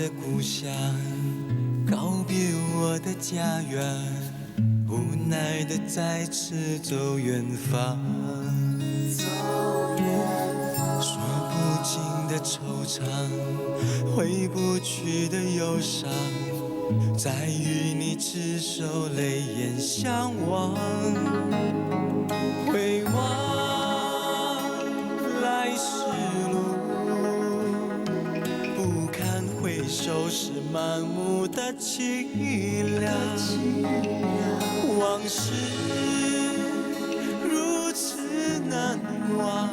的故乡，告别我的家园，无奈的再次走远方。说不尽的惆怅，挥不去的忧伤，在与你执手泪眼相望。回望来时路，不堪回首是满目的凄凉。往事如此难忘，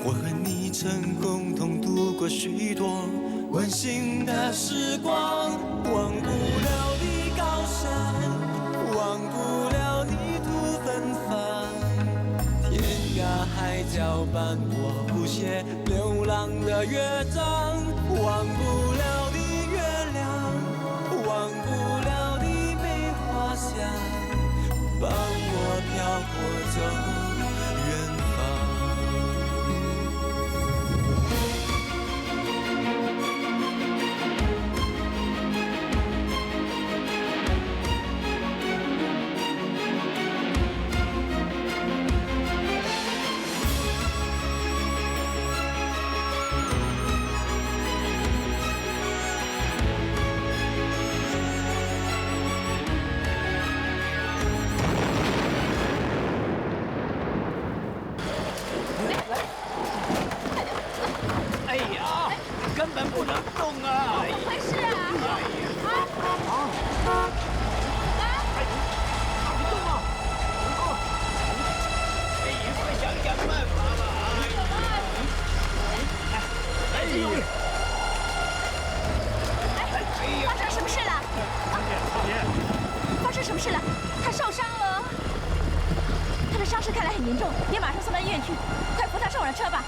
我和你曾共同度过许多温馨的时光。忘不了你高山，忘不了你土芬芳，天涯海角伴我谱写流浪的乐章。忘不了你月亮，忘不了你梅花香，伴我漂泊走远方。根本不能动啊！怎么回事啊？你动啊！快想想办法吧！发生什么事了？发生什么事了？他受伤了。他的伤势看来很严重，别马上送到医院去，快扶他上我的车吧。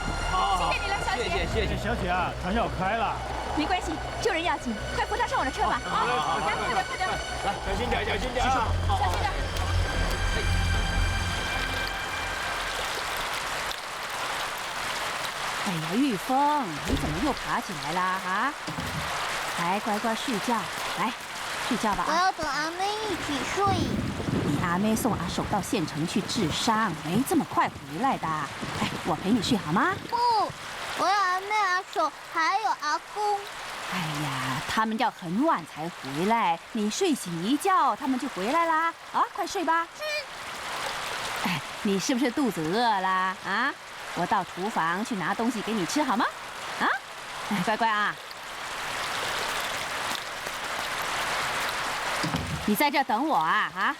谢谢你了，小姐。谢谢小姐啊，船要开了。没关系，救人要紧，快扶他上我的车吧。啊，来，快点，快点。来，小心点，小心点啊！小心点。哎呀，玉峰，你怎么又爬起来啦？啊！来，乖乖睡觉，来睡觉吧。我要等阿妹一起睡。你阿妹送阿手到县城去治伤，没这么快回来的。哎，我陪你睡好吗？不，我要阿妹、阿手还有阿公。哎呀，他们要很晚才回来，你睡醒一觉，他们就回来啦。啊，快睡吧。哎，你是不是肚子饿啦？啊，我到厨房去拿东西给你吃好吗？啊，哎，乖乖啊。你在这等我啊！啊！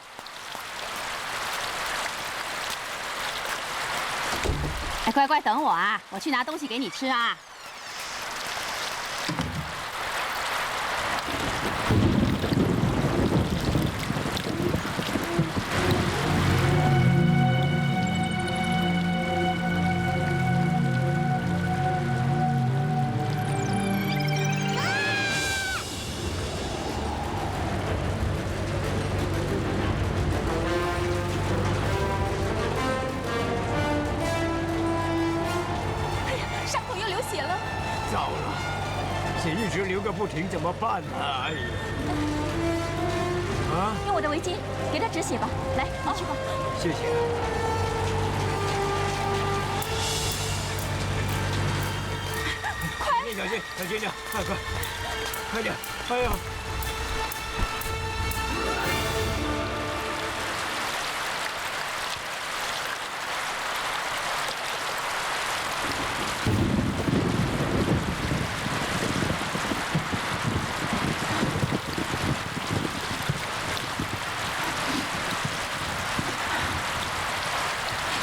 哎，乖乖等我啊！我去拿东西给你吃啊！一直流个不停，怎么办呢？哎呀！啊！用我的围巾给他止血吧。来，你去吧。谢谢。快！小心，小心点，快快，快点！哎呀！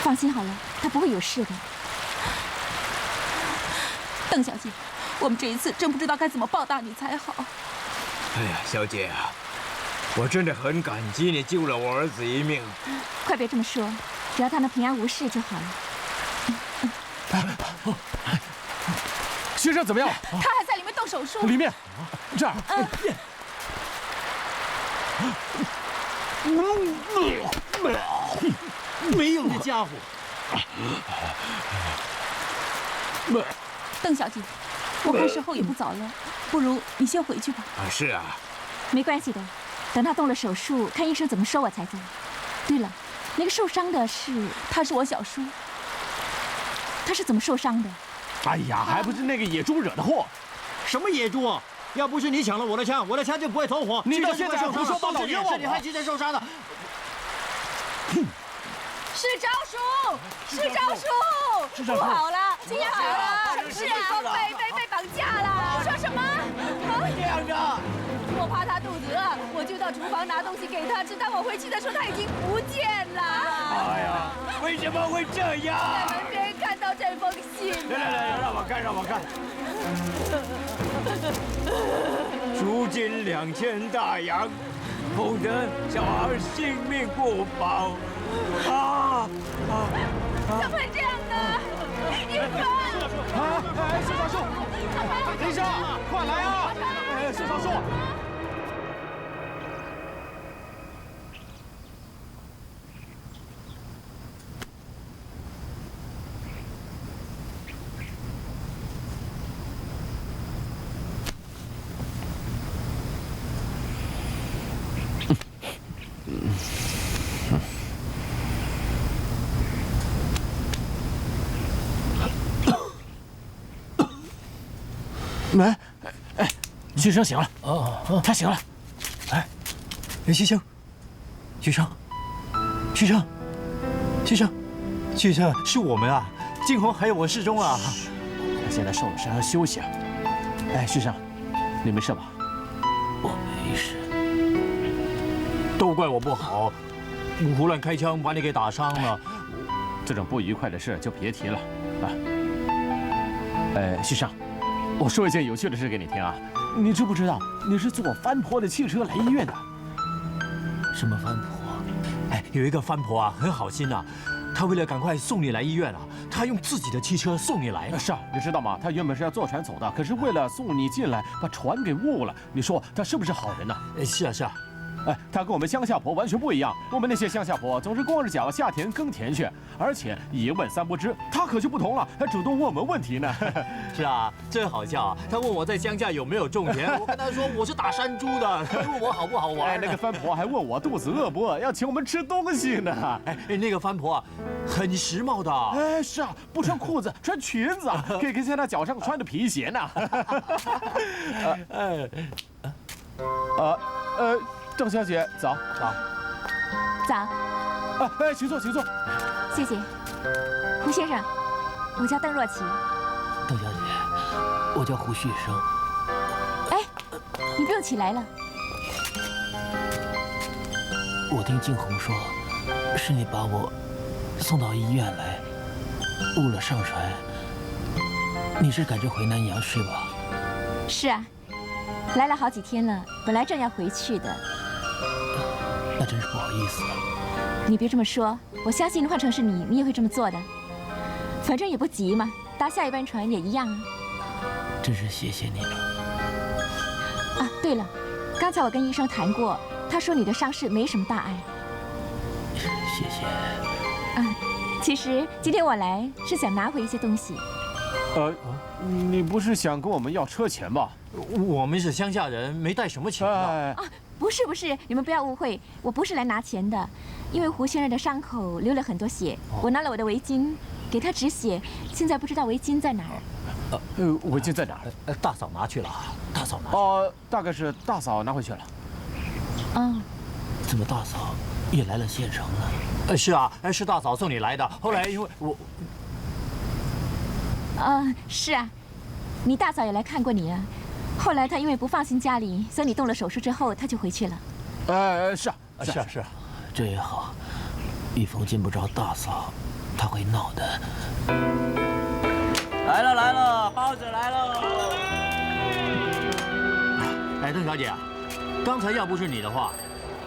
放心好了，他不会有事的。邓小姐，我们这一次真不知道该怎么报答你才好。哎呀，小姐啊，我真的很感激你救了我儿子一命。快别这么说，只要他能平安无事就好了。先生怎么样？他还在里面动手术。里面，这儿。没有这家伙。邓小姐，我看时候也不早了，不如你先回去吧。是啊，没关系的，等他动了手术，看医生怎么说我才走。对了，那个受伤的他是我小叔，他是怎么受伤的？哎呀，还不是那个野猪惹的祸！什么野猪？要不是你抢了我的枪就不会走火。你到现在还胡说八道，冤枉我！是你害记者受伤的。是招叔，是招叔，不好了，今天好了，是啊，被绑架了。说什么？这样的。我怕他肚子饿，我就到厨房拿东西给他吃。当我回去的时候，他已经不见了。哎呀，为什么会这样？在门边看到这封信。来，让我看。赎金2000大洋，否则小孩性命不保。怎么会这样呢？一凡，树上树，林生，快来啊！树上树。哎，旭生醒了。他醒了。哎，旭生，是我们啊，静红还有我适中啊。他现在受了伤，要休息啊。哎，旭生，你没事吧？我没事。都怪我不好，我胡乱开枪把你给打伤了。这种不愉快的事就别提了啊。旭生，我说一件有趣的事给你听啊。你知不知道你是坐翻婆的汽车来医院的？什么翻婆？哎，有一个翻婆啊，很好心啊，她为了赶快送你来医院啊，她用自己的汽车送你来。是啊，你知道吗？她原本是要坐船走的，可是为了送你进来，把船给误了。你说她是不是好人呢？是啊。哎，她跟我们乡下婆完全不一样。我们那些乡下婆总是光着脚下田耕田去，而且一问三不知。她可就不同了，还主动问我们问题呢。是啊，真好笑啊！她问我在乡下有没有种田，我跟她说我是打山猪的，问我好不好玩。哎，那个翻婆还问我肚子饿不饿，要请我们吃东西呢。哎，那个翻婆啊，很时髦的。哎，是啊，不穿裤子，穿裙子，可以在她脚上穿着皮鞋呢。郑小姐，早。早。请坐。谢谢。胡先生，我叫邓若琪。邓小姐，我叫胡旭生。哎，你不用起来了。我听静红说，是你把我送到医院来，误了上船。你是赶着回南洋是吧？是啊，来了好几天了，本来正要回去的。那真是不好意思。你别这么说，我相信换成是你，你也会这么做的。反正也不急嘛，搭下一班船也一样啊。真是谢谢你了。啊，对了，刚才我跟医生谈过，他说你的伤势没什么大碍。谢谢。其实今天我来是想拿回一些东西。你不是想跟我们要车钱吧？我们是乡下人，没带什么钱的。不是，你们不要误会，我不是来拿钱的，因为胡先生的伤口流了很多血，我拿了我的围巾给他止血，现在不知道围巾在哪儿。围巾在哪儿？大嫂拿去了，大概是大嫂拿回去了。怎么大嫂也来了县城呢？是啊，是大嫂送你来的。后来因为我，是啊，你大嫂也来看过你啊。后来她因为不放心家里，所以你动了手术之后，她就回去了。是啊，这也好。玉凤见不着大嫂，她会闹的。来了，包子来了。哎，邓小姐，刚才要不是你的话，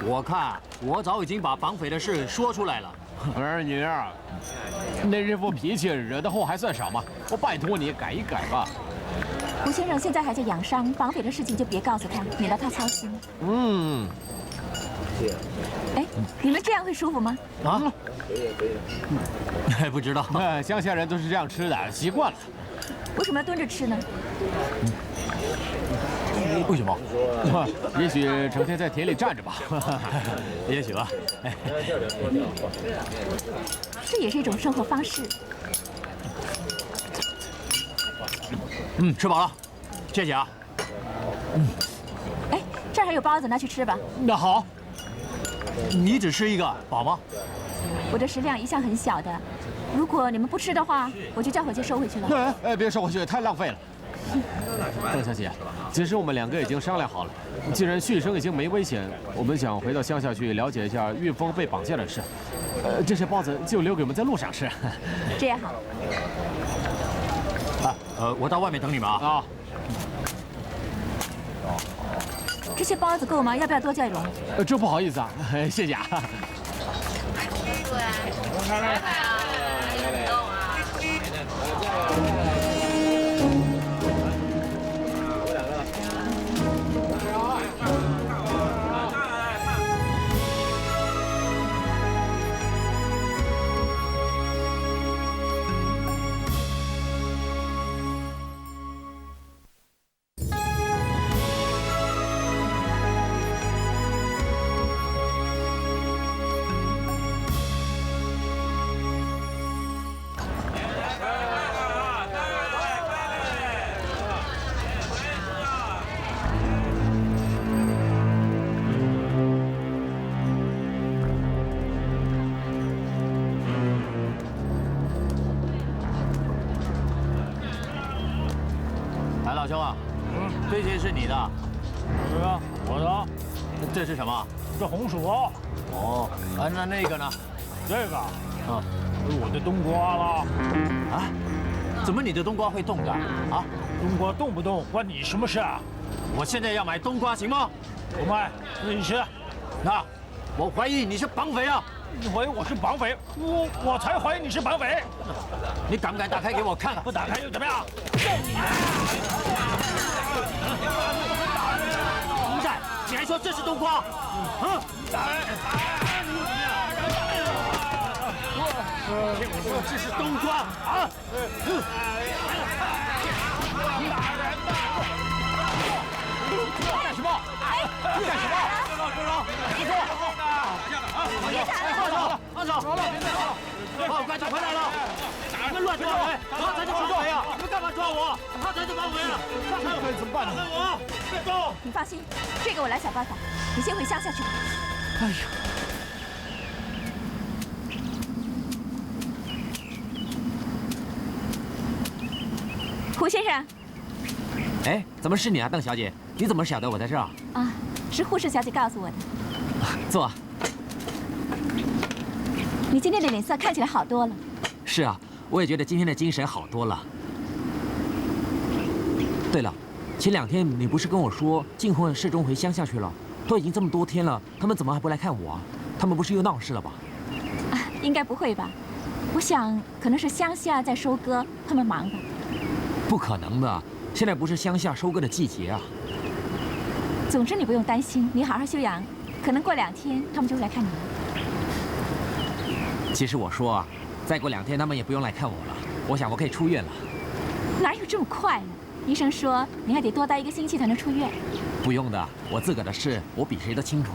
我看我早已经把绑匪的事说出来了。儿女啊，那人副脾气，惹的祸还算少吗？我拜托你改一改吧。胡先生现在还在养伤，绑匪的事情就别告诉他，免得他操心。哎，你们这样会舒服吗？不知道。乡下人都是这样吃的，习惯了。为什么要蹲着吃呢？为什么？也许整天在田里站着吧。也许吧。这也是一种生活方式。吃饱了，谢谢啊。哎，这儿还有包子，拿去吃吧。那好。你只吃一个，饱吗？我的食量一向很小的，如果你们不吃的话，我就叫伙计收回去了。别收回去，太浪费了。邓小姐，其实我们2个已经商量好了，既然旭升已经没危险，我们想回到乡下去了解一下玉峰被绑架的事。这些包子就留给我们在路上吃。这样好。我到外面等你们啊。这些包子够吗？要不要多叫一笼？这不好意思啊，谢谢啊。老兄啊，这些是你的？是啊，我的。这是什么？这红薯。哦，那个呢？这个我的冬瓜啦。啊？怎么你的冬瓜会动的？啊？冬瓜动不动关你什么事啊？我现在要买冬瓜，行吗？不卖，自己吃。那，我怀疑你是绑匪啊！你怀疑我是绑匪？我才怀疑你是绑匪！你敢不敢打开给我看看？不打开又怎么样？揍你！吴战，你还说这是冬瓜？打人！骗我说这是冬瓜啊！干什么？干什么？住手！你说！放手！快快快来了！你们乱抓人！他才是绑匪啊！你们干嘛抓我？他才是绑匪啊！怎么办呢？我别动！你放心，这个我来想办法。你先回乡下去吧。哎呀！胡先生。哎，怎么是你啊，邓小姐？你怎么晓得我在这儿？啊，是护士小姐告诉我的。坐。你今天的脸色看起来好多了。是啊，我也觉得今天的精神好多了。对了，前2天你不是跟我说静红和世忠回乡下去了？都已经这么多天了，他们怎么还不来看我啊？他们不是又闹事了吧？啊，应该不会吧？我想可能是乡下在收割，他们忙吧。不可能的，现在不是乡下收割的季节啊。总之你不用担心，你好好休养，可能过2天他们就会来看你了。其实我说啊，再过2天他们也不用来看我了，我想我可以出院了。哪有这么快呢？医生说你还得多待1个星期才能出院。不用的，我自个儿的事我比谁都清楚。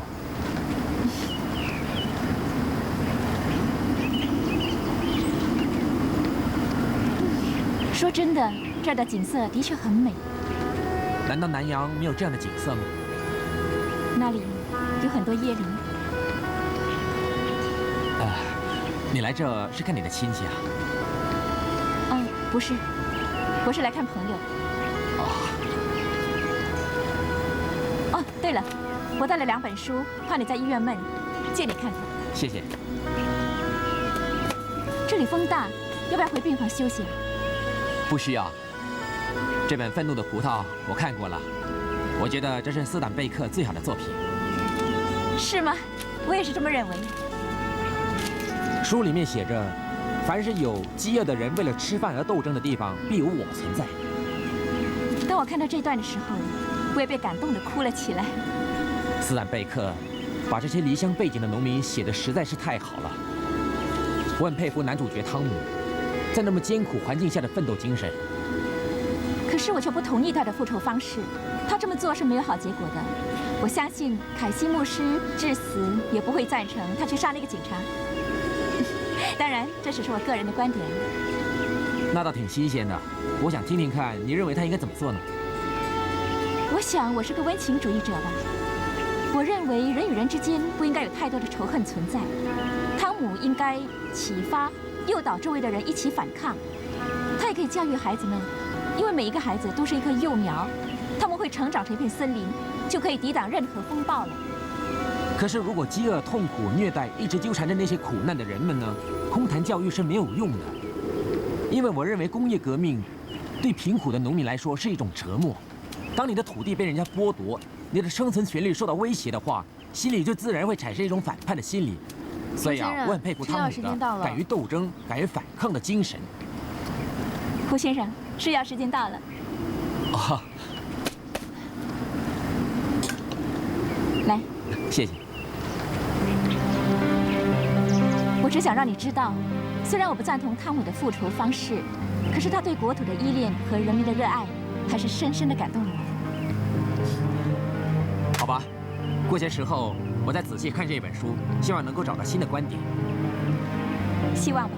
说真的，这儿的景色的确很美。难道南洋没有这样的景色吗？那里有很多椰林。你来这是看你的亲戚啊？嗯，不是，我是来看朋友。哦，对了，我带了2本书，怕你在医院闷，借你看看。谢谢。这里风大，要不要回病房休息啊？不需要。这本《愤怒的葡萄》我看过了，我觉得这是斯坦贝克最好的作品。是吗？我也是这么认为。书里面写着，凡是有饥饿的人为了吃饭而斗争的地方，必有我存在。当我看到这段的时候，我也被感动得哭了起来。斯坦贝克把这些离乡背井的农民写得实在是太好了。我很佩服男主角汤姆，在那么艰苦环境下的奋斗精神。可是我却不同意他的复仇方式。他这么做是没有好结果的。我相信凯西牧师至死也不会赞成他去杀那个警察。当然，这只是我个人的观点。那倒挺新鲜的，我想听听看，你认为他应该怎么做呢？我想我是个温情主义者吧。我认为人与人之间不应该有太多的仇恨存在。汤姆应该启发、诱导周围的人一起反抗。他也可以教育孩子们，因为每一个孩子都是一棵幼苗，他们会成长成一片森林，就可以抵挡任何风暴了。可是，如果饥饿、痛苦、虐待一直纠缠着那些苦难的人们呢？空谈教育是没有用的，因为我认为工业革命对贫苦的农民来说是一种折磨。当你的土地被人家剥夺，你的生存权利受到威胁的话，心里就自然会产生一种反叛的心理。所以啊，我很佩服汤姆的敢于斗争、敢于反抗的精神。胡先生，吃药时间到了。啊，来，谢谢。我只想让你知道，虽然我不赞同汤姆的复仇方式，可是他对国土的依恋和人民的热爱，还是深深地感动了我。好吧，过些时候我再仔细看这本书，希望能够找到新的观点。希望吧。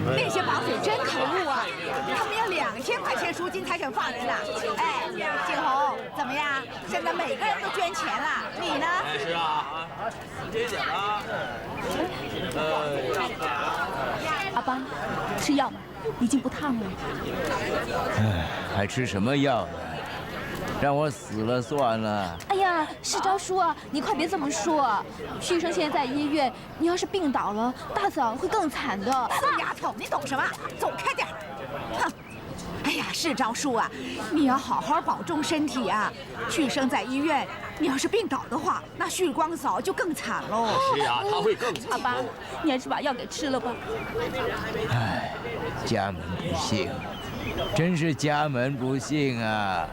那些绑匪真可恶啊！他们要2000块钱赎金才肯放人呢。哎，景洪，怎么样？现在每个人都捐钱了，你呢？是啊，节俭了。阿邦，吃药吧，已经不烫了。哎，还吃什么药呢？让我死了算了。哎呀，世昭叔啊，你快别这么说。旭生现在在医院，你要是病倒了，大嫂会更惨的。死丫头，你懂什么？走开点！哼！哎呀，世昭叔啊，你要好好保重身体啊。旭生在医院，你要是病倒的话，那旭光嫂就更惨喽。是啊，他会更惨。阿邦，你还是把药给吃了吧。唉，家门不幸，真是家门不幸啊！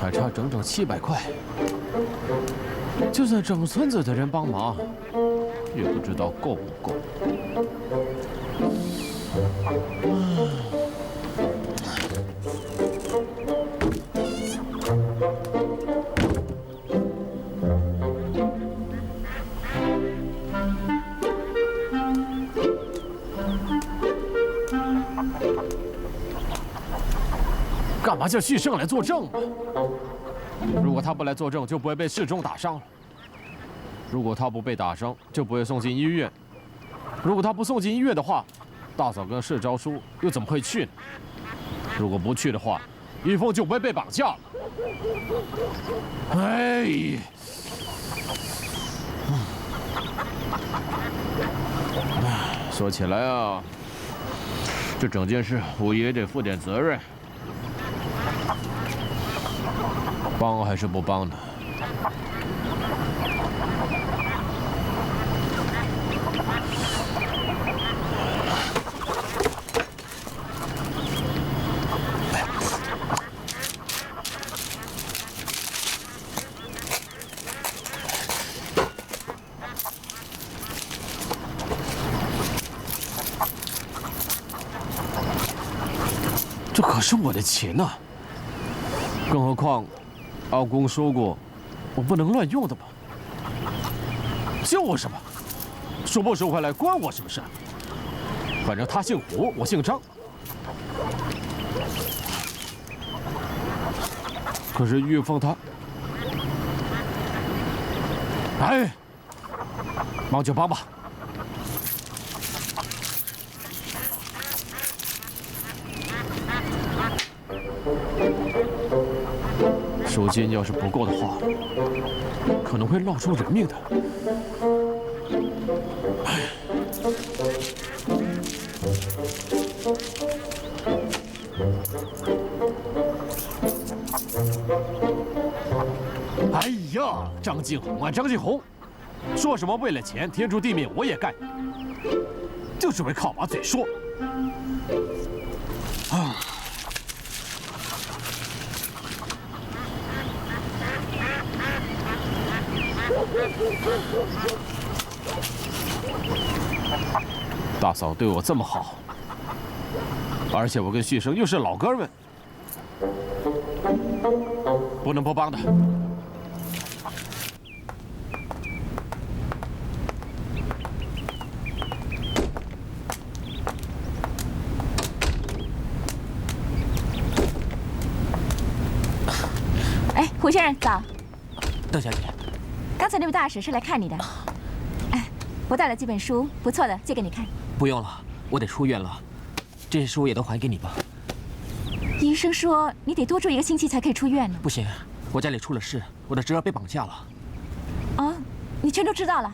还差整整700块，就算整村子的人帮忙，也不知道够不够。干嘛叫旭胜来作证呢？如果他不来作证，就不会被世忠打伤了；如果他不被打伤，就不会送进医院；如果他不送进医院的话，大嫂跟世昭叔又怎么会去呢？如果不去的话，玉凤就不会被绑架了。哎，说起来啊，这整件事我也得负点责任。帮还是不帮呢？这可是我的钱呐！更何况，阿公说过，我不能乱用的嘛。叫我什么？收不收回来关我什么事？反正他姓胡，我姓张。可是玉凤她，哎，忙就帮吧。赎金要是不够的话，可能会闹出人命的。哎呀，张敬红啊，张敬红，说什么为了钱天诛地灭我也干，就是会靠把嘴说。啊。大嫂对我这么好，而且我跟旭生又是老哥们，不能不帮的。哎，胡先生早。邓小姐，刚才那位大使是来看你的。哎，我带了几本书，不错的，借给你看。不用了，我得出院了，这些书也都还给你吧。医生说你得多住1个星期才可以出院呢。不行，我家里出了事，我的侄儿被绑架了。哦，你全都知道了。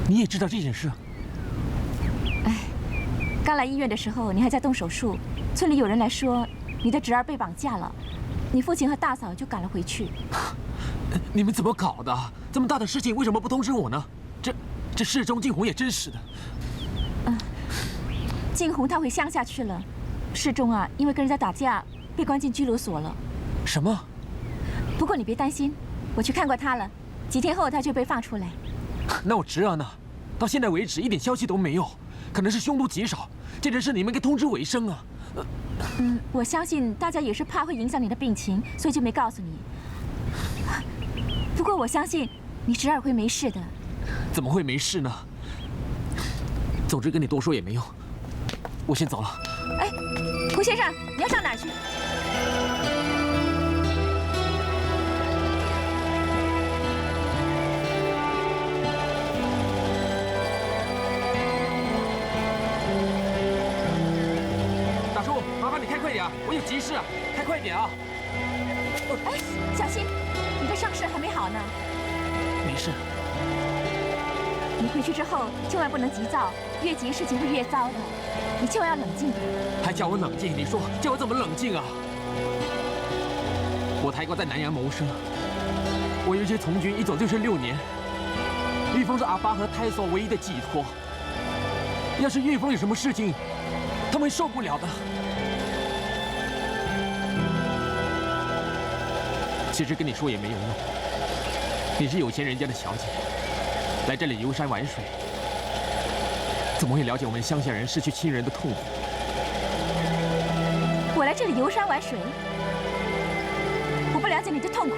你也知道这件事？哎，刚来医院的时候，你还在动手术，村里有人来说你的侄儿被绑架了，你父亲和大嫂就赶了回去。你们怎么搞的？这么大的事情为什么不通知我呢？这市中静红也真是的。静红她回乡下去了，世忠啊，因为跟人家打架被关进拘留所了。什么？不过你别担心，我去看过他了，几天后他就被放出来。那我侄儿呢？到现在为止一点消息都没有，可能是凶多吉少。这件事你们该通知我一声啊。我相信大家也是怕会影响你的病情，所以就没告诉你。不过我相信你侄儿会没事的。怎么会没事呢？总之跟你多说也没用，我先走了。哎，胡先生，你要上哪儿去？大叔，麻烦你开快点，我有急事啊，开快点啊！哎，小心，你的伤势还没好呢。没事。你回去之后千万不能急躁，越急事情会越糟的。你千万要冷静点。还叫我冷静？你说叫我怎么冷静啊？我太过在南洋谋生，我有些从军一走就是6年。玉峰是阿爸和太守唯一的寄托。要是玉峰有什么事情，他们会受不了的。其实跟你说也没有用，你是有钱人家的小姐。来这里游山玩水，怎么会了解我们乡下人失去亲人的痛苦？我来这里游山玩水，我不了解你的痛苦。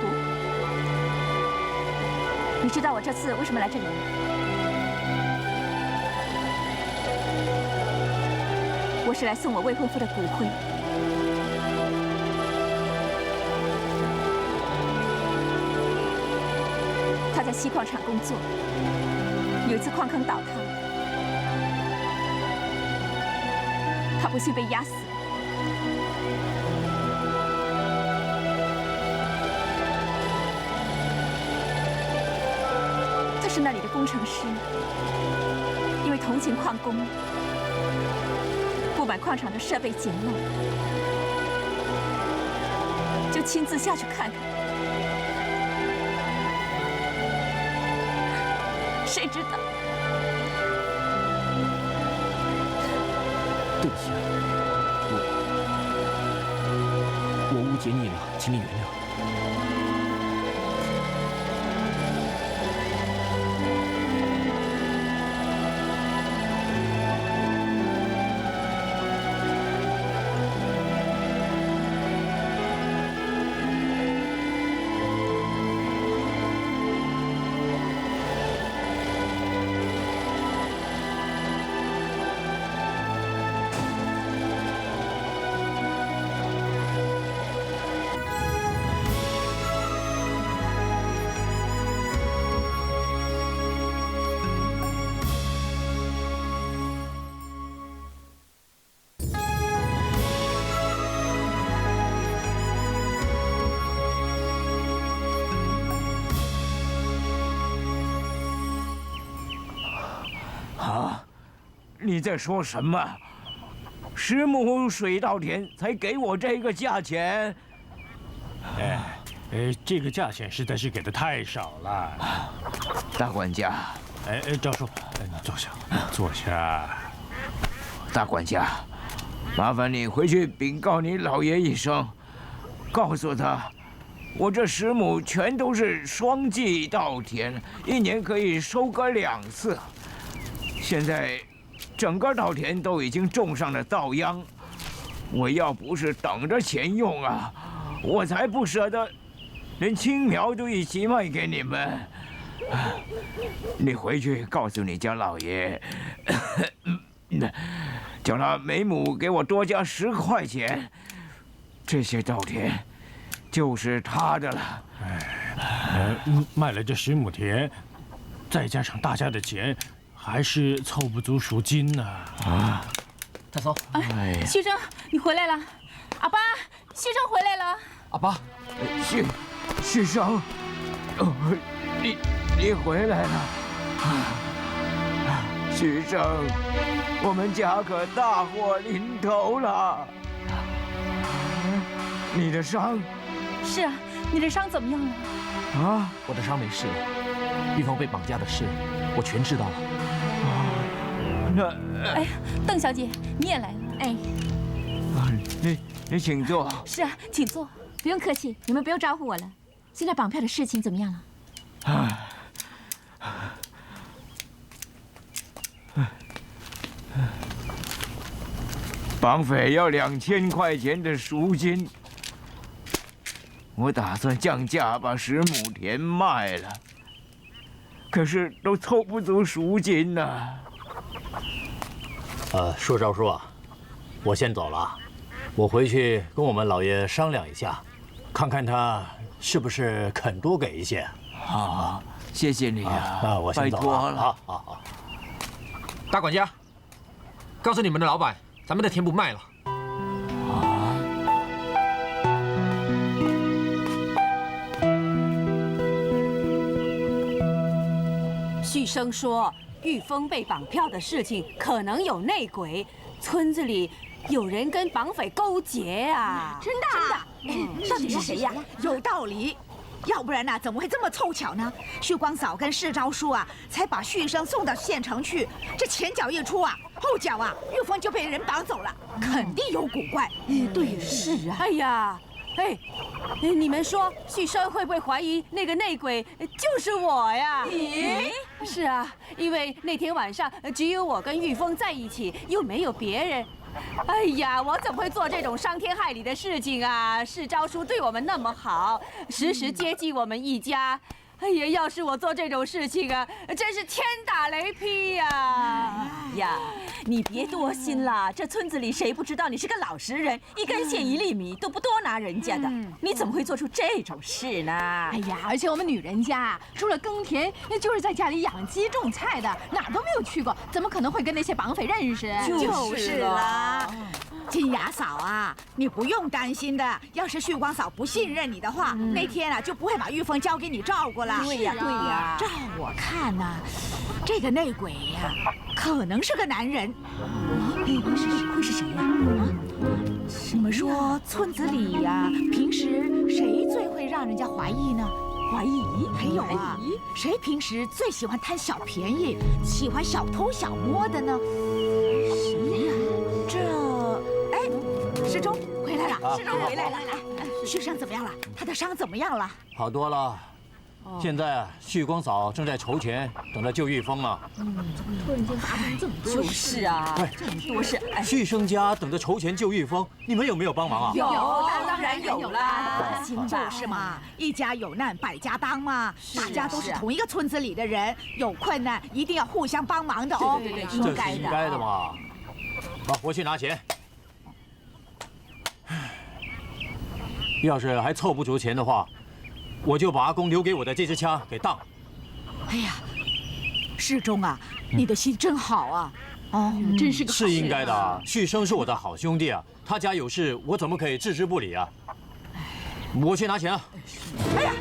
你知道我这次为什么来这里吗？我是来送我未婚夫的骨灰。他在锡矿厂工作，有一次矿坑倒塌，他不幸被压死。他是那里的工程师，因为同情矿工，不满矿场的设备简陋，就亲自下去看看。谁知道？对不起啊，我误解你了，请你原谅。你在说什么？10亩水稻田才给我这个价钱？这个价钱实在是给的太少了。大管家，赵叔，你坐下，坐下。大管家，麻烦你回去禀告你老爷一声，告诉他，我这10亩全都是双季稻田，1年可以收割2次。现在整个稻田都已经种上了稻秧，我要不是等着钱用啊，我才不舍得连青苗都一起卖给你们。你回去告诉你家老爷，叫他每亩给我多加10块钱，这些稻田就是他的了。卖了这10亩田，再加上大家的钱，还是凑不足赎金呢。啊，大嫂，哎，旭生，你回来了。阿爸，旭生回来了。阿爸，旭生，你回来了。旭生，我们家可大祸临头了。你的伤？是啊，你的伤怎么样了？啊，我的伤没事了。玉凤被绑架的事，我全知道了。那……哎呀，邓小姐，你也来了。哎，你请坐。是啊，请坐。不用客气，你们不用招呼我了。现在绑票的事情怎么样了？绑匪要2000块钱的赎金，我打算降价把10亩田卖了，可是都凑不足赎金呐。舒招叔啊，我先走了，我回去跟我们老爷商量一下，看看他是不是肯多给一些。好，谢谢你啊，那我先走了。拜托了。好。大管家，告诉你们的老板，咱们的田不卖了。旭生说，玉峰被绑票的事情可能有内鬼，村子里有人跟绑匪勾结啊！真的？到底是谁呀？有道理。要不然呢，怎么会这么凑巧呢？旭光嫂跟世昭叔啊，才把旭生送到县城去。这前脚一出啊，后脚啊，玉峰就被人绑走了，肯定有古怪。对，是啊。哎呀，你们说旭生会不会怀疑那个内鬼就是我呀？你？是啊，因为那天晚上只有我跟玉峰在一起，又没有别人。哎呀，我怎么会做这种伤天害理的事情啊？世昭叔对我们那么好，时时接济我们一家。哎呀，要是我做这种事情啊，真是天打雷劈呀！呀，你别多心了，这村子里谁不知道你是个老实人，1根线1粒米都不多拿人家的，你怎么会做出这种事呢？哎呀，而且我们女人家除了耕田，就是在家里养鸡种菜的，哪都没有去过，怎么可能会跟那些绑匪认识？就是啦。金牙嫂啊，你不用担心的。要是旭光嫂不信任你的话，那天啊就不会把玉凤交给你照顾了。对呀。照我看呢，这个内鬼呀，可能是个男人。会是谁呀？你们说村子里呀，平时谁最会让人家怀疑呢？怀疑？还有啊，谁平时最喜欢贪小便宜，喜欢小偷小摸的呢？谁呀？世忠回来了，世忠回来了。旭生怎么样了？他的伤怎么样了？好多了。现在啊，旭光嫂正在筹钱，等着救玉峰啊。突然间发生这么多事。就是啊，这么多事。旭生家等着筹钱救玉峰，你们有没有帮忙啊？有，当然有啦。就是嘛，一家有难百家当嘛，大家都是同一个村子里的人，有困难一定要互相帮忙的哦。对，这是应该的嘛。好，我去拿钱。要是还凑不足钱的话，我就把阿公留给我的这支枪给当。哎呀，世忠啊，你的心真好啊！哦，真是个是应该的。旭生是我的好兄弟啊，他家有事，我怎么可以置之不理啊？我去拿钱啊！哎呀，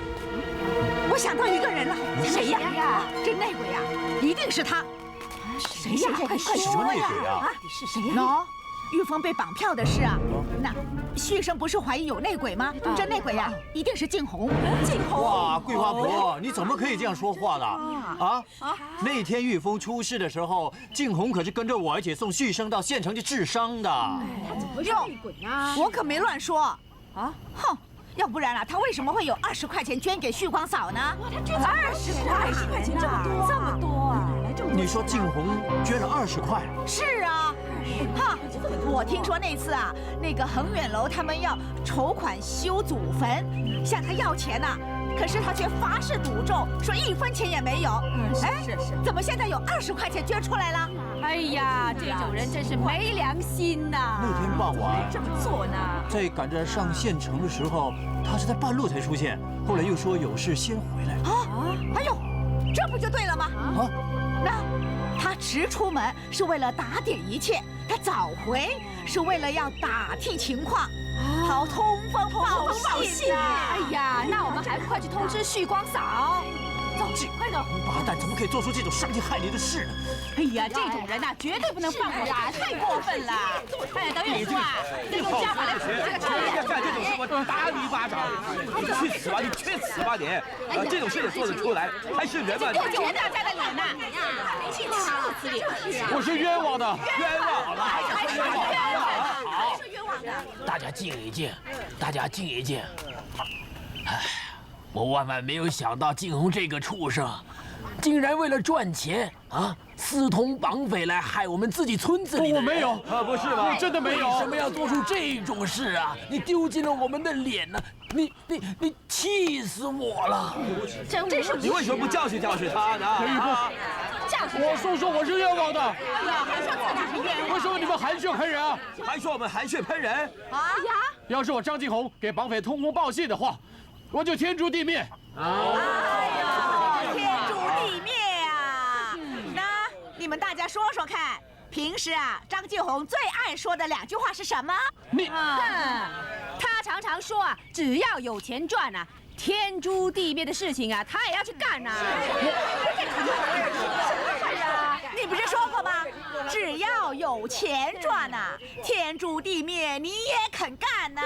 我想到一个人了，谁呀？这内鬼呀，一定是他。谁呀？快说呀！什么内鬼啊？是谁呀？喏，玉峰被绑票的事啊，那旭生不是怀疑有内鬼吗？这内鬼呀，一定是静红。静红！哇，桂花婆，你怎么可以这样说话的？啊！那天玉峰出事的时候，静红可是跟着我一起送旭生到县城去治伤的。不是内鬼啊！我可没乱说啊！哼！要不然啊，他为什么会有20块钱捐给旭光嫂呢？哇，他捐了20块钱，这么多，这么多啊！你说静红捐了20块？是啊，哈，我听说那次啊，那个恒远楼他们要筹款修祖坟，向他要钱呢。可是他却发誓赌咒，说1分钱也没有。是，怎么现在有20块钱捐出来了？哎呀，这种人真是没良心呐！那天傍晚这么做呢？在赶着上县城的时候，他是在半路才出现，后来又说有事先回来。哎呦，这不就对了吗？那他迟出门是为了打点一切，他早回是为了要打听情况。好通风报信啊！哎呀，那我们还不快去通知旭光嫂？走，快走！王八蛋怎么可以做出这种伤天害理的事呢？哎呀，这种人呐，绝对不能放过他，太过分了！哎，导演说啊，得用家法来处理这个臭人。干这种事我打你一巴掌！你去死吧！你去死吧你！这种事也做得出来，还是人吗？丢尽大家的脸呐！气死你！我是冤枉的，冤枉了，还是冤枉的！大家静一静，大家静一静。唉，我万万没有想到静红这个畜生，竟然为了赚钱啊，私通绑匪来害我们自己村子里的人。我没有不是吧？我真的没有。为什么要做出这种事啊？你丢尽了我们的脸呢！你气死我了！真是你为什么不教训教训他呢？我说我是冤枉的。哎呀，还说自己是冤枉。为什么你们含血喷人啊？还说我们含血喷人？啊呀！要是我张继红给绑匪通风报信的话，我就天诛地灭。哎呦，天诛地灭啊！那你们大家说说看，平时啊，张继红最爱说的2句话是什么？他常常说啊，只要有钱赚啊，天诛地灭的事情啊，他也要去干呐。你不是说过吗？只要有钱赚呐，天诛地灭你也肯干呐。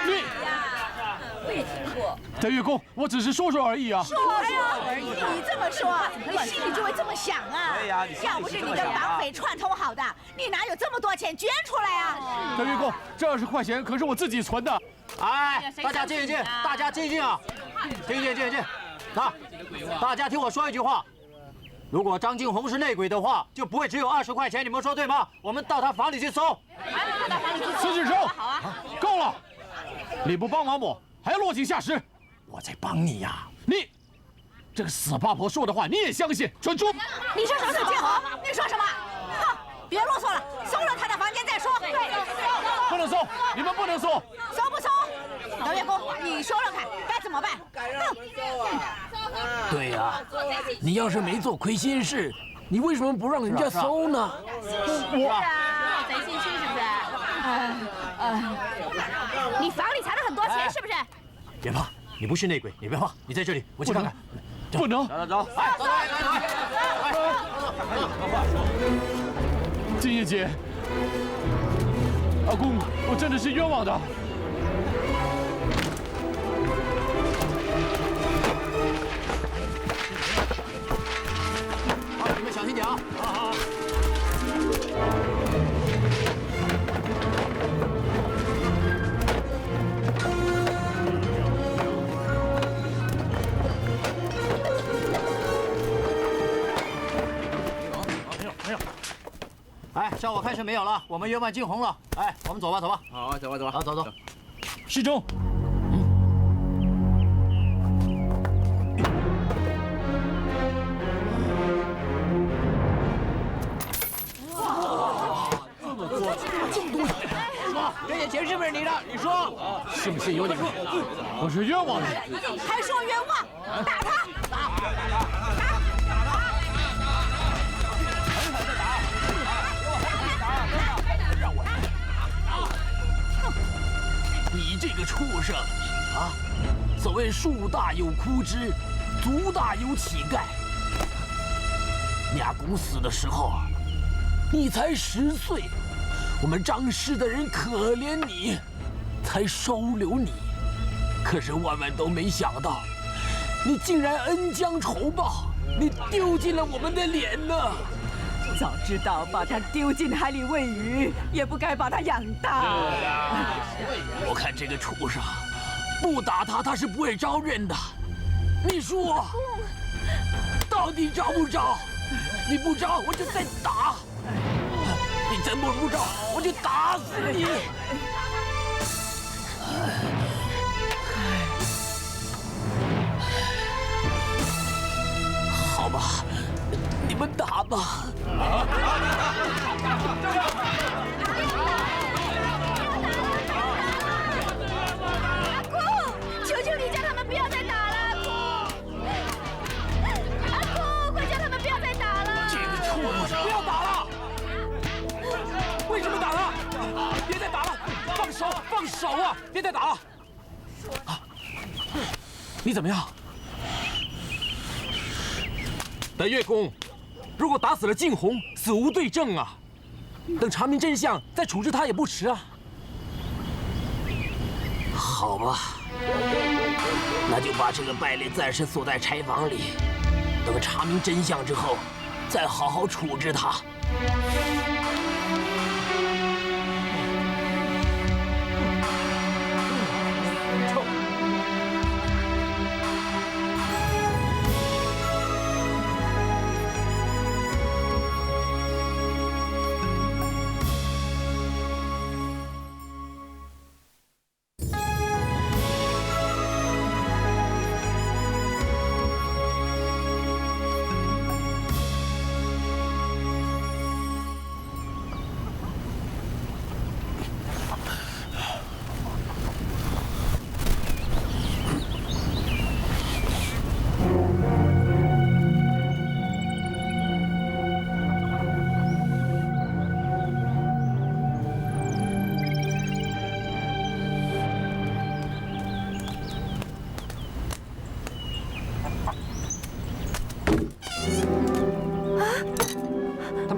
对呀，我也听过。德月公，我只是说说而已啊。说而已，你这么说，你心里就会这么想啊。对呀，要不是你跟绑匪串通好的，你哪有这么多钱捐出来啊？德月公，这20块钱可是我自己存的。哎，大家静一静，大家静一静啊！静一静。啊，大家听我说一句话。如果张静红是内鬼的话，就不会只有20块钱，你们说对吗？我们到他房里去搜。司职称，够了！你不帮忙我，还要落井下石。我在帮你呀！你这个死八婆说的话你也相信？蠢猪！你说什么？静红，你说什么？哼，别啰嗦了，搜了他的房间再说。不能搜，你们不能搜。搜不搜？德月公，你说说看，该怎么办？对呀，你要是没做亏心事，你为什么不让人家搜呢？我贼心虚是不是？你房里藏了很多钱是不是？别怕，你不是内鬼，你别怕，你在这里，我去看看。不能。走，金叶姐，阿公，我真的是冤枉的。好，你们小心点啊！好。没有。哎，效果开始没有了，我们冤枉静红了。哎，我们走吧。好，走吧。好，走。师中。这么多钱，说这些钱是不是你的？你说信不信由你。我是冤枉的。还说冤枉？打他！你这个畜生啊！所谓树大有枯枝，族大有乞丐。你阿公死的时候，你才10岁，我们张氏的人可怜你，才收留你。可是万万都没想到，你竟然恩将仇报，你丢尽了我们的脸呢！早知道把他丢进海里喂鱼，也不该把他养大。我看这个畜生，不打他，他是不会招认的。你说，到底招不招？你不招，我就再打。你再摸不着，我就打死你！好吧，你们打吧。阿公，求求你叫他们不要再打了，阿公，快叫他们不要再打了！这个畜生，不要打了！为什么打他？别再打了，放手，放手啊！别再打了。啊，你怎么样？白月公，如果打死了静红，死无对证啊！等查明真相，再处置他也不迟啊。好吧，那就把这个败类暂时锁在柴房里，等查明真相之后，再好好处置他。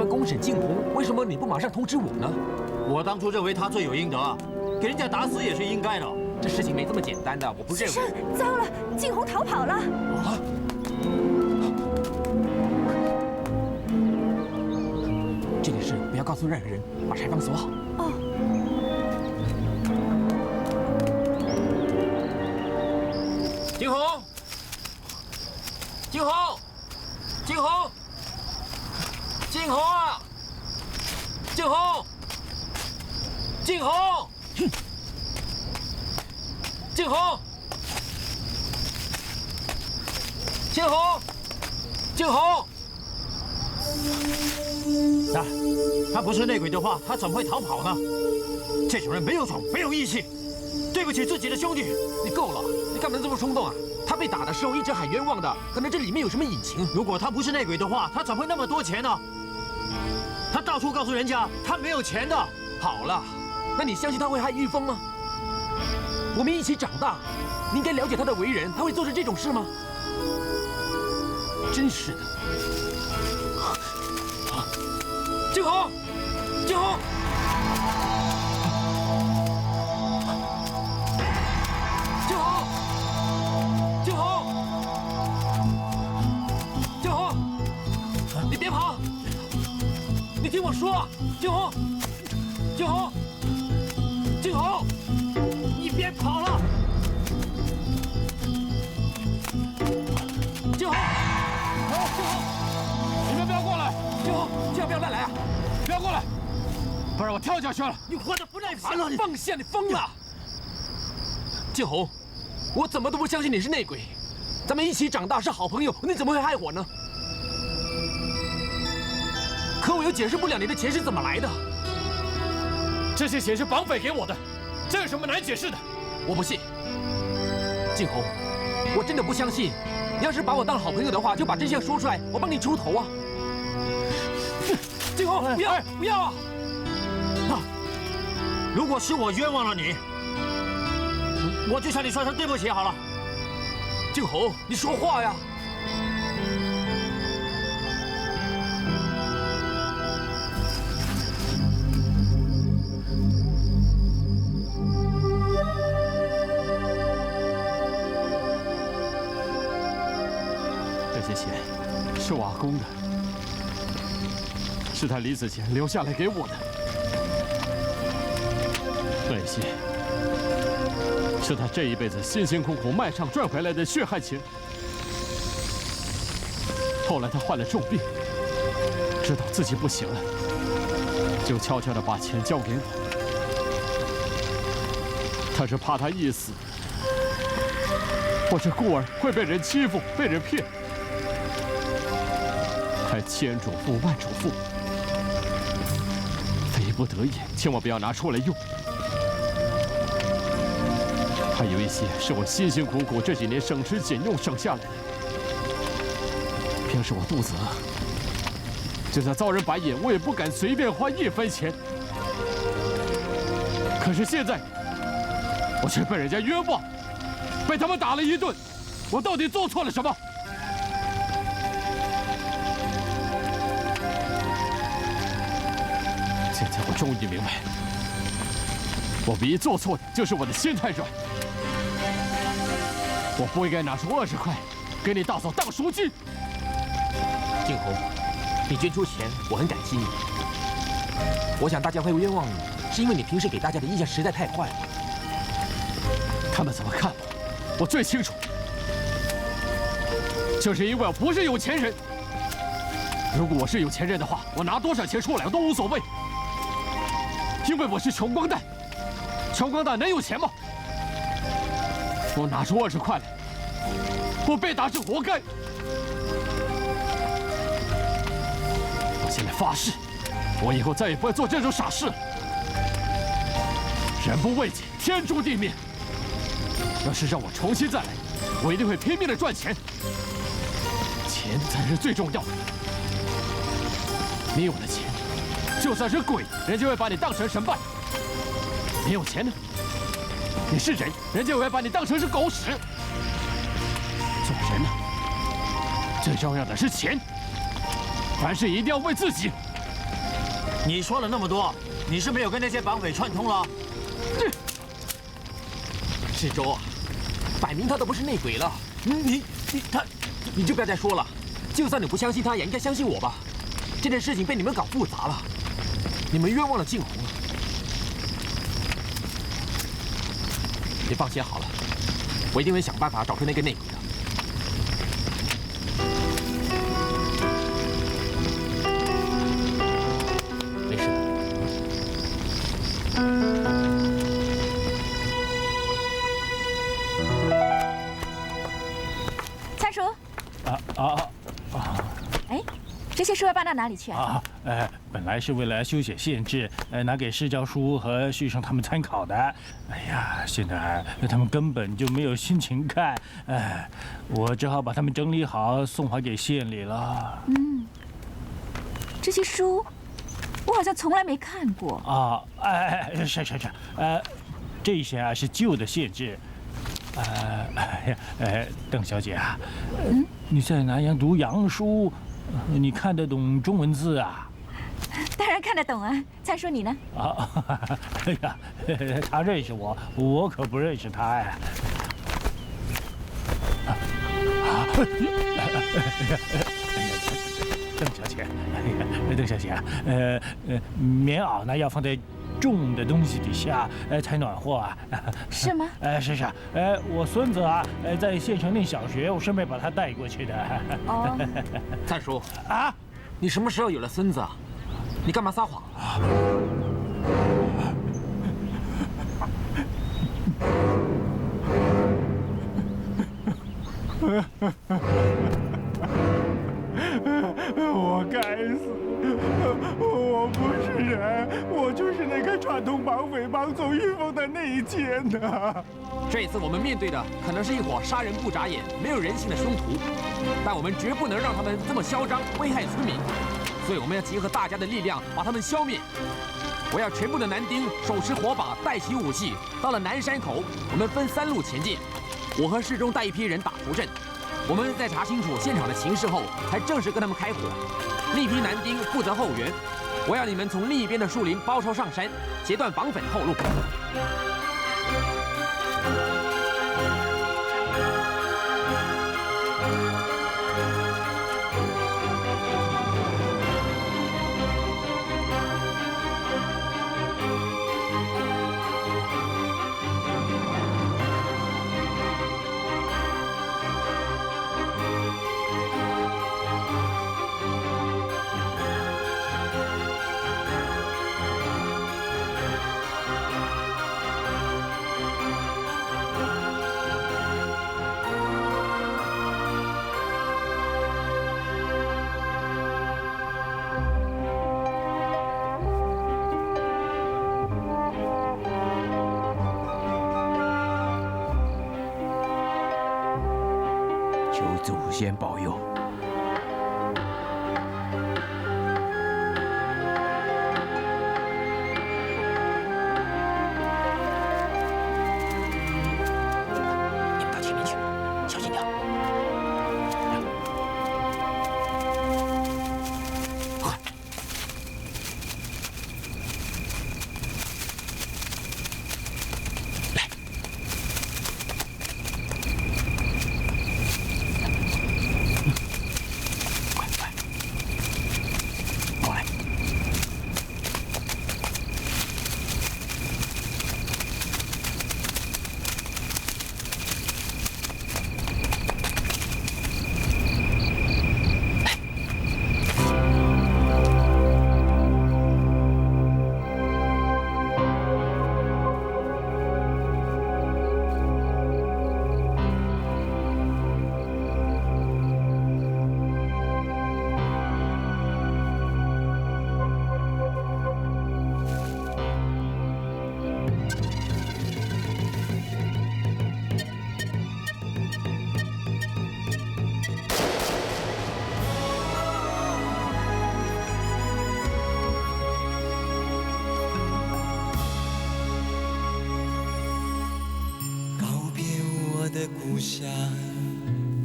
公审静红，为什么你不马上通知我呢？我当初认为他罪有应得，给人家打死也是应该的。这事情没这么简单的，我不认为。糟了，静红逃跑了。啊！这件事不要告诉任何人，把柴房锁好。哦。静红，静红，静红。静红啊！静红，静红，静红，静红，静红。他不是内鬼的话，他怎么会逃跑呢？这种人没有种，没有义气，对不起自己的兄弟。你够了，你干嘛这么冲动啊？他被打的时候一直喊冤枉的，可能这里面有什么隐情。如果他不是内鬼的话，他怎么会那么多钱呢？他到处告诉人家他没有钱的。好了，那你相信他会害玉峰吗？我们一起长大，你应该了解他的为人，他会做出这种事吗？真是的。静红，静红，静红，静红，静红，你别跑！你听我说，静红，静红，静红，你别跑了！静红，静红，你们不要过来！静红，千万不要乱来啊！不要过来，不然我跳下去了！你活得不耐烦了！你放下！你疯了！静红，我怎么都不相信你是内鬼。咱们一起长大是好朋友，你怎么会害我呢？可我又解释不了你的钱是怎么来的。这些钱是绑匪给我的，这有什么难解释的？我不信。静红，我真的不相信。你要是把我当好朋友的话，就把真相说出来，我帮你出头啊！静红，不要，不要啊！如果是我冤枉了你，我就向你说声对不起好了。静红，你说话呀！这些钱是我阿公的，是他临死前留下来给我的。那些是他这一辈子辛辛苦苦卖唱赚回来的血汗钱。后来他患了重病，知道自己不行了，就悄悄地把钱交给我。他是怕他一死，我这孤儿会被人欺负、被人骗，还千嘱咐万嘱咐，非不得已，千万不要拿出来用。还有一些是我辛辛苦苦这几年省吃俭用省下来的。平时我肚子饿，就算遭人白眼，我也不敢随便花1分钱。可是现在，我却被人家冤枉，被他们打了一顿，我到底做错了什么？现在我终于明白，我唯一做错的就是我的心太软。我不应该拿出20块给你大嫂当赎金。静红，你捐出钱，我很感激你。我想大家会冤枉你，是因为你平时给大家的印象实在太坏了。他们怎么看我最清楚，就是因为我不是有钱人。如果我是有钱人的话，我拿多少钱出来都无所谓。因为我是穷光蛋，穷光蛋能有钱吗？我拿出20块来，我被打是活该。我现在发誓，我以后再也不会做这种傻事了。人不为己，天诛地灭。要是让我重新再来，我一定会拼命的赚钱，钱才是最重要的。你有了钱，就算是鬼，人家会把你当成神拜；没有钱呢，你是人，人家会把你当成是狗屎。做人呢，最重要的是钱，凡事一定要为自己。你说了那么多，你是没有跟那些绑匪串通了？世周啊，摆明他都不是内鬼了。你就不要再说了。就算你不相信他，也应该相信我吧。这件事情被你们搞复杂了，你们冤枉了静红了。你放心好了，我一定会想办法找出那个内鬼的。没事的。参叔。哎，这些书要搬到哪里去啊？本来是为了修写县志，拿给市教书和旭升他们参考的。哎呀，现在他们根本就没有心情看，我只好把他们整理好送还给县里了。这些书我好像从来没看过。是，这些啊是旧的县志。邓小姐啊，你在南洋读洋书，你看得懂中文字啊？当然看得懂啊。参叔你呢？哎呀，他认识我，我可不认识他呀。邓小姐，邓小姐，棉袄呢要放在重的东西底下，才暖和啊。是吗？是，我孙子啊，在县城念小学，我顺便把他带过去的。哦，赞叔啊，你什么时候有了孙子啊？你干嘛撒谎啊？我该死！我不是人，我就是那个串通绑匪绑走玉凤的那一件呐。这次我们面对的可能是一伙杀人不眨眼、没有人性的凶徒，但我们绝不能让他们这么嚣张，危害村民。所以我们要结合大家的力量把他们消灭。我要全部的男丁手持火把，带起武器，到了南山口，我们分3路前进。我和世忠带一批人打头阵。我们在查清楚现场的情势后，才正式跟他们开火。另一批男丁负责后援。我要你们从另一边的树林包抄上山，截断绑匪后路。求祖先保佑。你们到前面去，小心点。快！来。快快，过来。告别我的故乡，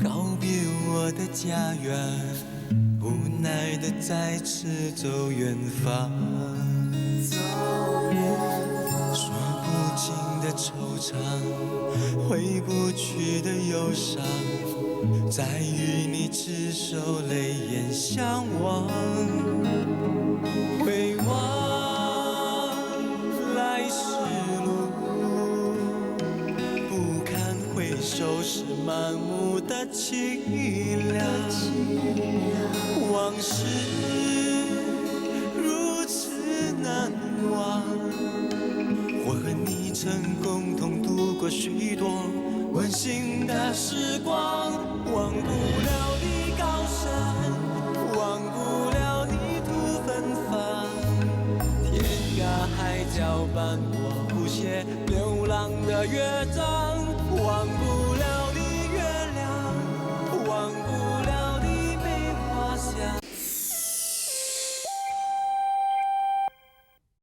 告别我的家园，无奈的再次走远方。说不尽的惆怅，挥不去的忧伤，在与你执手泪眼相望。回望来时路，不堪回首是满目的凄凉。往事如此难忘，我和你曾共同度过许多温馨的时光。忘不了你高山，忘不了你土芬芳，天涯海角伴我谱写流浪的乐章。